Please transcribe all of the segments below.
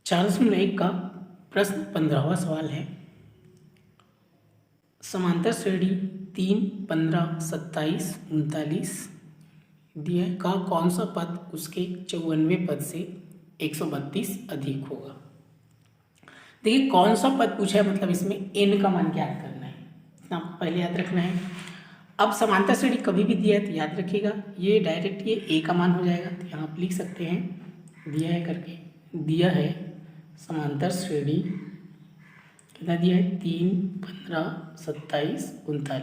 4.1 का प्रश्न 15वां सवाल है। समांतर श्रेणी 3, 15, 27, 39 दिया का कौन सा पद उसके 54वें पद से 132 अधिक होगा। देखिए कौन सा पद पूछा है, मतलब इसमें n का मान ज्ञात करना है, इतना पहले याद रखना है। अब समांतर श्रेणी कभी भी दिया है तो याद रखिएगा ये डायरेक्ट ये a का मान हो जाएगा, तो यहाँ आप लिख सकते हैं दिया है करके, दिया है समांतर श्रेणी कितना दिया है 3, 15, 27, 39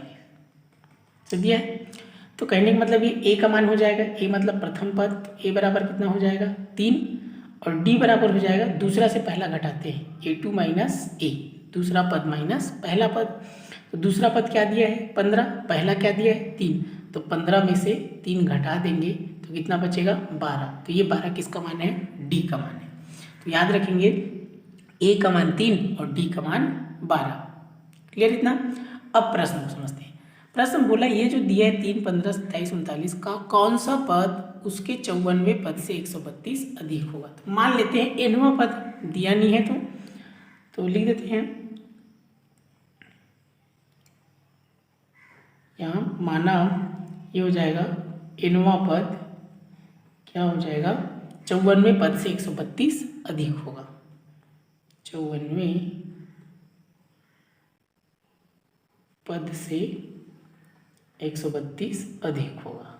तो दिया है। तो कहने का मतलब ये a का मान हो जाएगा, a मतलब प्रथम पद, a बराबर कितना हो जाएगा 3 और d बराबर हो जाएगा दूसरा से पहला घटाते हैं a2 माइनस a, दूसरा पद माइनस पहला पद। तो दूसरा पद क्या दिया है 15, पहला क्या दिया है 3, तो 15 में से 3 घटा देंगे तो कितना बचेगा 12। तो ये 12 किसका मान है d का मान है। तो याद रखेंगे a का मान 3 और d का मान 12। क्लियर इतना। अब प्रश्न को समझते हैं। प्रश्न बोला ये जो दिया है 3, 15, 27, 39 का कौन सा पद उसके 54वें पद से 132 अधिक होगा। तो मान लेते हैं nवां पद दिया नहीं है तो लिख देते हैं यहाँ माना ये हो जाएगा nवां पद क्या हो जाएगा 54वें पद से 132 अधिक होगा, 54वें पद से 132 अधिक होगा।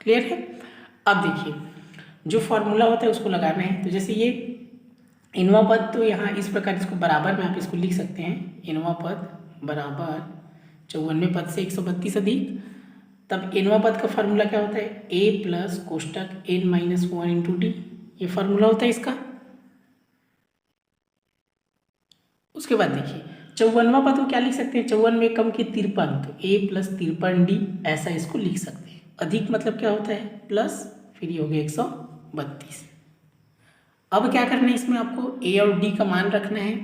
क्लियर है। अब देखिए जो फॉर्मूला होता है उसको लगाना है। तो जैसे ये इनवा पद, तो यहाँ इस प्रकार इसको बराबर में आप इसको लिख सकते हैं, इनवा पद बराबर 54वें पद से 132 अधिक। तब इनवा पद का फॉर्मूला क्या होता है a प्लस कोष्टक n-1 इंटू डी, ये फॉर्मूला होता है इसका। उसके बाद देखिए 54वां पद को क्या लिख सकते हैं, 54 में कम की 53, तो a प्लस 53d ऐसा इसको लिख सकते हैं। अधिक मतलब क्या होता है प्लस, फिर ये हो गया 132। अब क्या करना है इसमें आपको a और d का मान रखना है।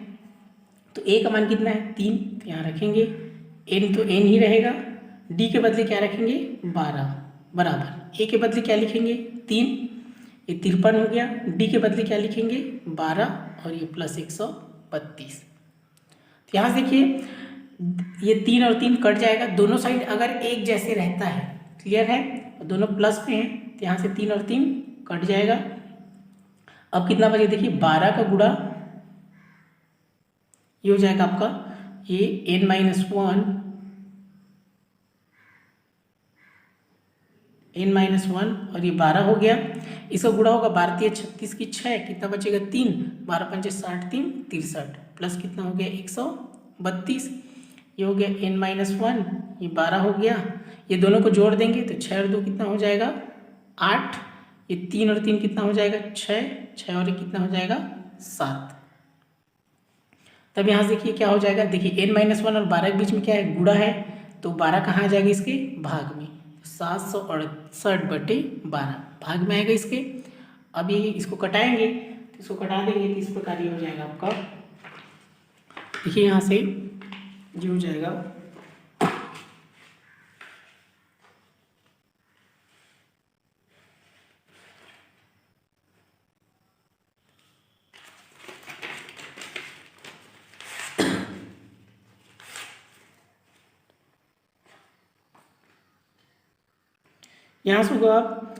तो a का मान कितना है 3, तो यहाँ रखेंगे n, तो n ही रहेगा। d के बदले क्या रखेंगे 12 बराबर, a के बदले क्या लिखेंगे 3, ये 53 हो गया। d के बदले क्या लिखेंगे 12 और ये प्लस 132। यहाँ देखिए ये 3 और 3 कट जाएगा, दोनों साइड अगर एक जैसे रहता है, क्लियर है, दोनों प्लस में है तो यहाँ से 3 और 3 कट जाएगा। अब कितना बचे देखिए 12 का गुणा ये हो जाएगा आपका ये n-1 और ये 12 हो गया। इसका गुणा होगा 12 × 36 की 6, कितना बचेगा 3, 12 × 5 = 60, 3 63 प्लस कितना हो गया 132। ये हो गया n-1, ये 12 हो गया। ये दोनों को जोड़ देंगे तो 6 और 2 कितना हो जाएगा 8, ये 3 और 3 कितना हो जाएगा 6, 6 और 1 कितना हो जाएगा 7। तब यहाँ से देखिए क्या हो जाएगा, देखिए n-1 और 12 के बीच में क्या है गुणा है, तो 12 कहाँ आ जाएगा इसके भाग में, 768/12 भाग में आएगा इसके। अब ये इसको कटाएंगे तो इसको कटा देंगे तो इस प्रकार ये हो जाएगा आपका, देखिए यहाँ से ये हो जाएगा यहाँ से होगा आप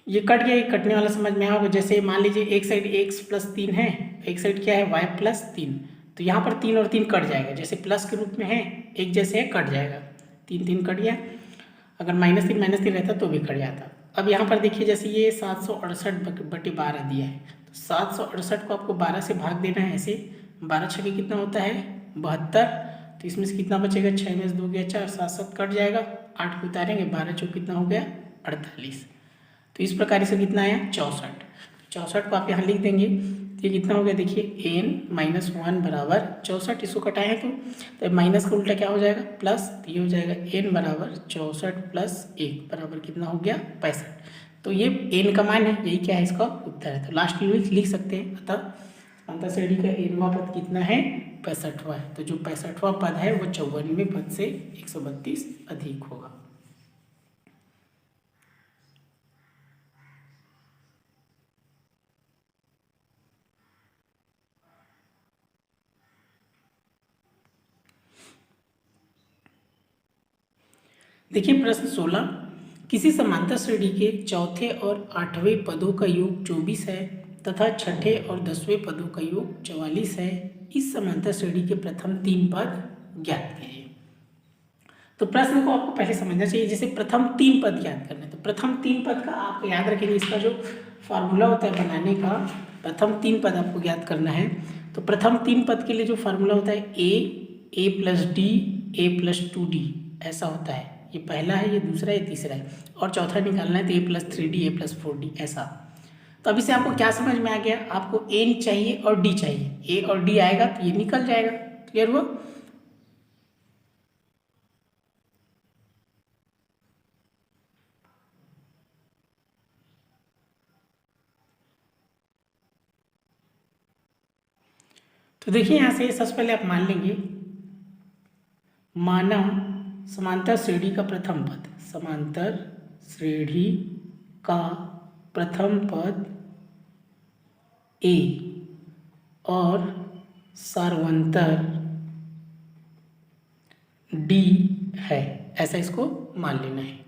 ये कट गया, ये कटने वाला समझ में आएगा। जैसे मान लीजिए एक साइड x + 3 है, एक साइड क्या है y + 3, तो यहाँ पर 3 और 3 कट जाएगा, जैसे प्लस के रूप में है एक जैसे है कट जाएगा, 3 3 कट गया। अगर -3 रहता तो भी कट जाता। अब यहाँ पर देखिए जैसे ये 768/12 दिया है, तो 768 को आपको 12 से भाग देना है ऐसे, 12 छके कितना होता है 72, तो इसमें से कितना बचेगा 6 में से 2 गया 4, 7 7 कट जाएगा, 8 को उतारेंगे 12 चौक कितना हो गया 48। तो इस प्रकार से कितना आया 64, 64 को आप यहाँ लिख देंगे तो ये कितना हो गया देखिए n-1 बराबर 64, इसको कटाए हैं तो माइनस का उल्टा क्या हो जाएगा प्लस, तो ये हो जाएगा n बराबर 64 + 1 बराबर कितना हो गया 65। तो ये n का मान है, यही क्या है इसका उत्तर है। तो लास्ट में लिख सकते हैं, अतः अंतर श्रेणी का nवां पद कितना है 65वां है। तो जो 65वां पद है वो 54वें पद से 132 अधिक होगा। देखिए प्रश्न 16, किसी समांतर श्रेणी के चौथे और आठवें पदों का योग 24 है तथा छठे और 10वें पदों का योग 44 है। इस समांतर श्रेणी के प्रथम 3 पद ज्ञात कीजिए। तो प्रश्न को आपको पहले समझना चाहिए। जैसे प्रथम 3 पद ज्ञात करने, तो प्रथम 3 पद का आप याद रखेंगे, इसका जो फार्मूला होता है बनाने का, प्रथम 3 पद आपको ज्ञात करना है। तो प्रथम 3 पद के लिए जो फार्मूला होता है A plus D A plus 2d, ऐसा होता है। ये पहला है, ये दूसरा है, ये तीसरा है, और चौथा निकालना है तो ए प्लस 3d ए प्लस 4d, ऐसा। तो अभी से आपको क्या समझ में आ गया, आपको ए चाहिए और डी चाहिए, ए और डी आएगा तो ये निकल जाएगा। क्लियर हुआ? तो देखिए यहाँ से सबसे पहले आप मान लेंगे, माना समांतर श्रेणी का प्रथम पद, समांतर श्रेणी का प्रथम पद ए और सार्वंतर डी है, ऐसा इसको मान लेना है।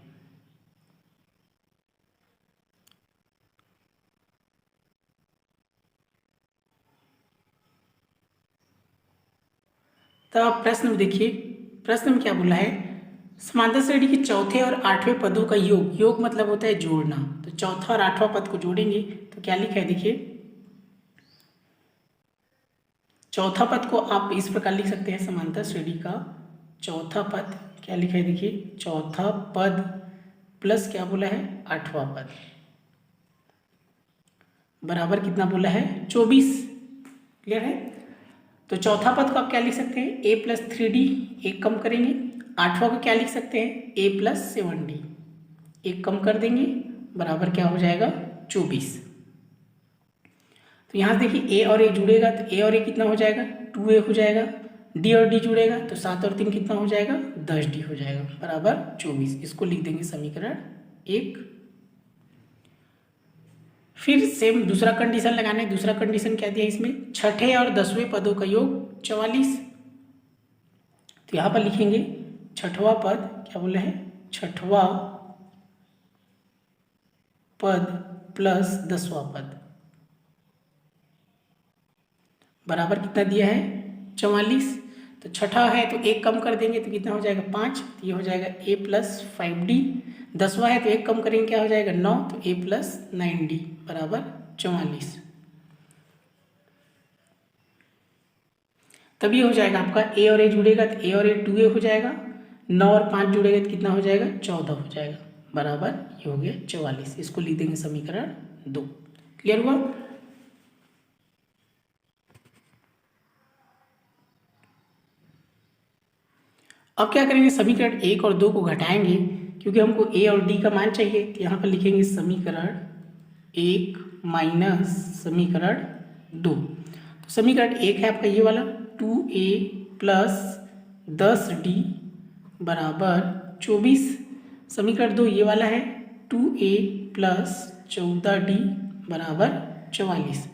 तो आप प्रश्न में देखिए, प्रश्न में क्या बोला है, समांतर श्रेणी के चौथे और आठवें पदों का योग, योग मतलब होता है जोड़ना, तो चौथा और आठवां पद को जोड़ेंगे तो क्या लिखा है, देखिए चौथा पद को आप इस प्रकार लिख सकते हैं, समांतर श्रेणी का चौथा पद, क्या लिखा है देखिए, चौथा पद प्लस क्या बोला है, आठवां पद, बराबर कितना बोला है, 24। क्लियर है? तो चौथा पद को आप क्या लिख सकते हैं, ए प्लस 3d, एक कम करेंगे। आठवां को क्या लिख सकते हैं, ए प्लस 7d, एक कम कर देंगे, बराबर क्या हो जाएगा, 24। तो यहाँ देखिए ए और ए जुड़ेगा तो ए और ए कितना हो जाएगा, 2a हो जाएगा। डी और डी जुड़ेगा तो 7 और 3 कितना हो जाएगा, 10d हो जाएगा, बराबर 24। इसको लिख देंगे समीकरण 1। फिर सेम दूसरा कंडीशन लगाना है। दूसरा कंडीशन क्या दिया इसमें, छठे और 10वें पदों का योग 44। तो यहाँ पर लिखेंगे छठवां पद, क्या बोले हैं, छठवां पद प्लस 10वां पद, बराबर कितना दिया है, 44। तो छठा है तो एक कम कर देंगे तो कितना हो जाएगा, 5, तो ये हो जाएगा ए प्लस 5d। 10वां है तो एक कम करेंगे, क्या हो जाएगा, 9, तो ए प्लस 9d, बराबर 44। तभी हो जाएगा आपका ए और ए जुड़ेगा तो ए और ए 2a हो जाएगा, 9 और 5 जुड़ेगा तो कितना हो जाएगा, 14 हो जाएगा, बराबर ये हो गया 44। इसको लिख देंगे समीकरण 2। क्लियर हुआ? अब क्या करेंगे, समीकरण 1 और 2 को घटाएंगे, क्योंकि हमको ए और डी का मान चाहिए। तो यहाँ पर लिखेंगे समीकरण 1 माइनस समीकरण 2। तो समीकरण 1 है आपका ये वाला, 2a प्लस 10d बराबर 24। समीकरण 2 ये वाला है, 2a प्लस 14d बराबर 44।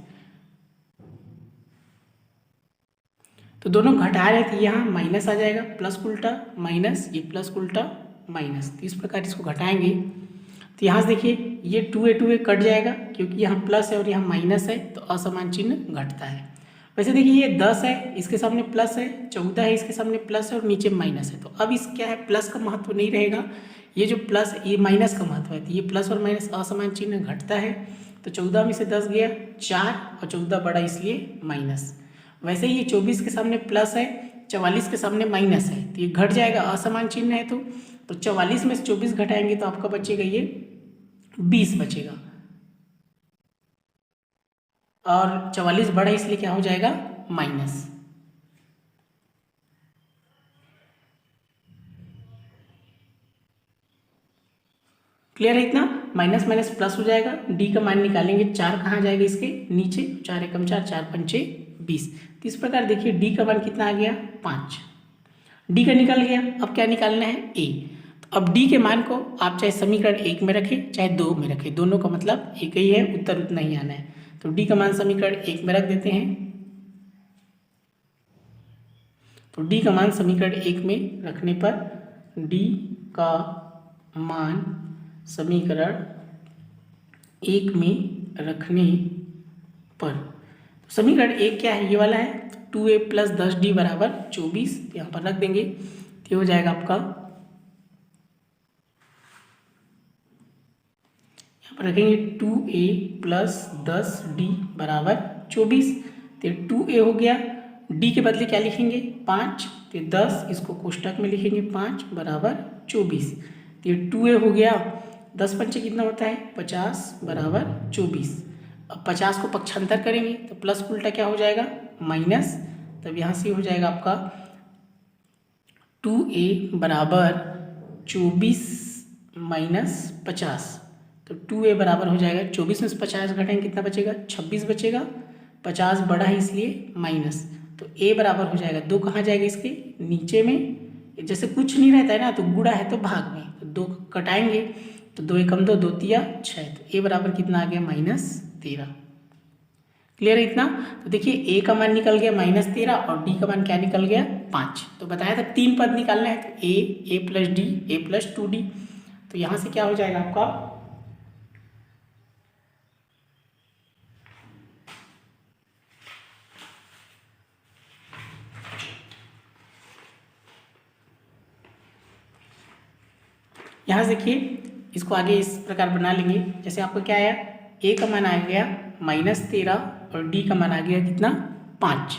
तो दोनों घटा रहे थे, यहाँ माइनस आ जाएगा, प्लस उल्टा माइनस, ये प्लस उल्टा माइनस, तो इस प्रकार इसको घटाएंगे। तो यहाँ से देखिए ये 2a कट जाएगा, क्योंकि यहाँ प्लस है और यहाँ माइनस है, तो असमान चिन्ह घटता है। वैसे देखिए ये 10 है, इसके सामने प्लस है, 14 है, इसके सामने प्लस है और नीचे माइनस है। तो अब इस क्या है, प्लस का महत्व नहीं रहेगा, ये जो प्लस, ये माइनस का महत्व है। तो ये प्लस और माइनस असमान चिन्ह घटता है। तो 14 में से 10 गया 4 और 14 बड़ा इसलिए माइनस। वैसे ही ये 24 के सामने प्लस है, 44 के सामने माइनस है, तो ये घट जाएगा, असमान चिन्ह है। तो 44 में से 24 घटाएंगे तो आपका बचेगा ये 20 बचेगा, और 44 बड़ा इसलिए क्या हो जाएगा, माइनस। क्लियर है इतना? माइनस माइनस प्लस हो जाएगा, डी का मान निकालेंगे, 4 कहाँ जाएगा इसके नीचे, 4 एकम 4, 4 पंचे 20। तो इस प्रकार देखिए डी का मान कितना आ गया, 5। डी का निकल गया। अब क्या निकालना है, ए। तो अब डी के मान को आप चाहे समीकरण 1 में रखें चाहे 2 में रखें, दोनों का मतलब एक ही है, उत्तर उतना ही आना है। तो डी का मान समीकरण 1 में रख देते हैं। तो डी का मान समीकरण 1 में रखने पर डी का मान समीकरण 1 में रखने पर, तो समीकरण 1 क्या है, ये वाला है 2a + 10d बराबर 24, यहाँ पर रख देंगे। तो हो जाएगा आपका, यहाँ पर रखेंगे 2a + 10d बराबर 24। तो 2a हो गया, d के बदले क्या लिखेंगे 5, तो 10 इसको कोष्टक में लिखेंगे 5 बराबर 24। तो 2a हो गया, 10 पंचे कितना होता है 50 बराबर 24। अब 50 को पक्षांतर करेंगे तो प्लस उल्टा क्या हो जाएगा माइनस, तब यहाँ से हो जाएगा आपका 2a बराबर 24 - 50। तो 2a बराबर हो जाएगा 24 में से 50 घटाएंगे कितना बचेगा 26 बचेगा, 50 बड़ा है इसलिए माइनस। तो a बराबर हो जाएगा 2 कहाँ जाएगा इसके नीचे में, जैसे कुछ नहीं रहता है ना तो गुणा है तो भाग में, तो 2 कटाएंगे तो 2 एकम 2, 2 तिया 6, तो a बराबर कितना आ गया -13। क्लियर है इतना। तो देखिए a का मान निकल गया -13 और d का मान क्या निकल गया 5। तो बताया था 3 पद निकालना है, तो a + d a + 2d। तो यहाँ से क्या हो जाएगा आपका, यहाँ से देखिए इसको आगे इस प्रकार बना लेंगे, जैसे आपको क्या आया a का मान आ गया -13 और d का मान आ गया कितना 5।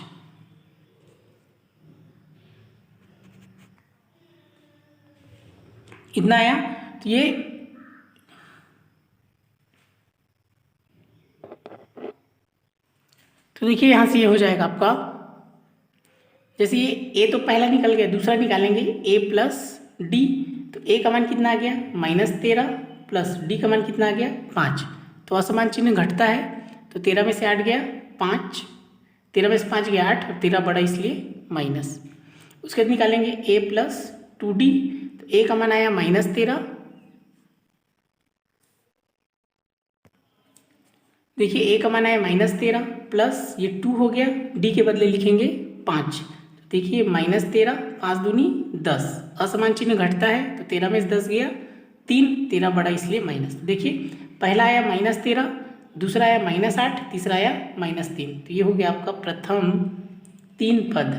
इतना आया। तो ये तो देखिए यहाँ से ये हो जाएगा आपका, जैसे ये a तो पहला निकल गया, दूसरा निकालेंगे a + d। तो a का मान कितना आ गया -13 प्लस d का मान कितना आ गया 5। तो असमान चिन्ह घटता है, तो 13 में से 8 गया 5, 13 में से 5 गया 8 और 13 बड़ा इसलिए माइनस। उसके बाद निकालेंगे a + 2d। तो a का मान आया -13, देखिए a का मान आया -13 प्लस ये 2 हो गया, d के बदले लिखेंगे 5। देखिए -13 5 दूनी 10, असमान चिन्ह घटता है तो 13 में से 10 गया 3, 13 बड़ा इसलिए माइनस। देखिए पहला आया -13, दूसरा आया -8, तीसरा आया -3। तो ये हो गया आपका प्रथम 3 पद।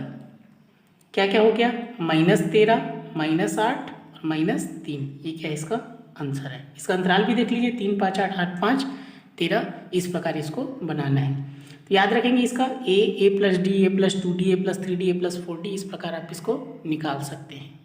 क्या क्या हो गया -13 -8 -3, ये क्या है इसका आंसर है। इसका अंतराल भी देख लीजिए 3 5 8 8 5 13, इस प्रकार इसको बनाना है। तो याद रखेंगे इसका a + d a + 2d a + 3d a + 4d, इस प्रकार आप इसको निकाल सकते हैं।